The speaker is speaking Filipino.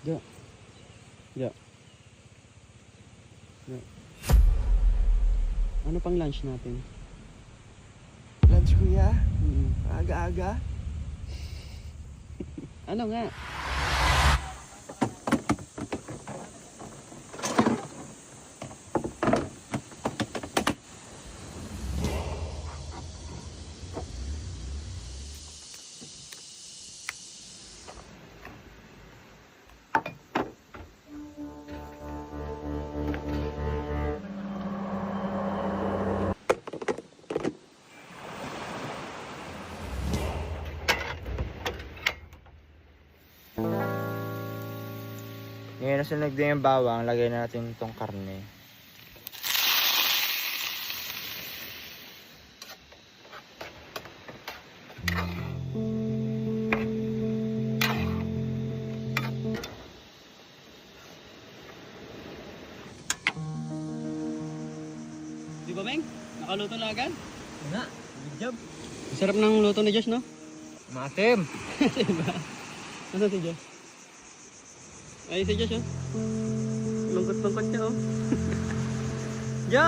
Ja. Ja. Ja. Ano pang lunch natin? Lunch kuya, Mm. aga-aga. Ano nga? Ngayon na sunog din yung bawang, lagay na natin itong karne. Di ba, Meng? Nakaluto na agad? Nga, good job. Ang sarap ng luto ni Josh, no? Matim. Diba? Ano si Josh? Ay, si Josh, oh. Lungkot-lungkot siya, oh. Jo!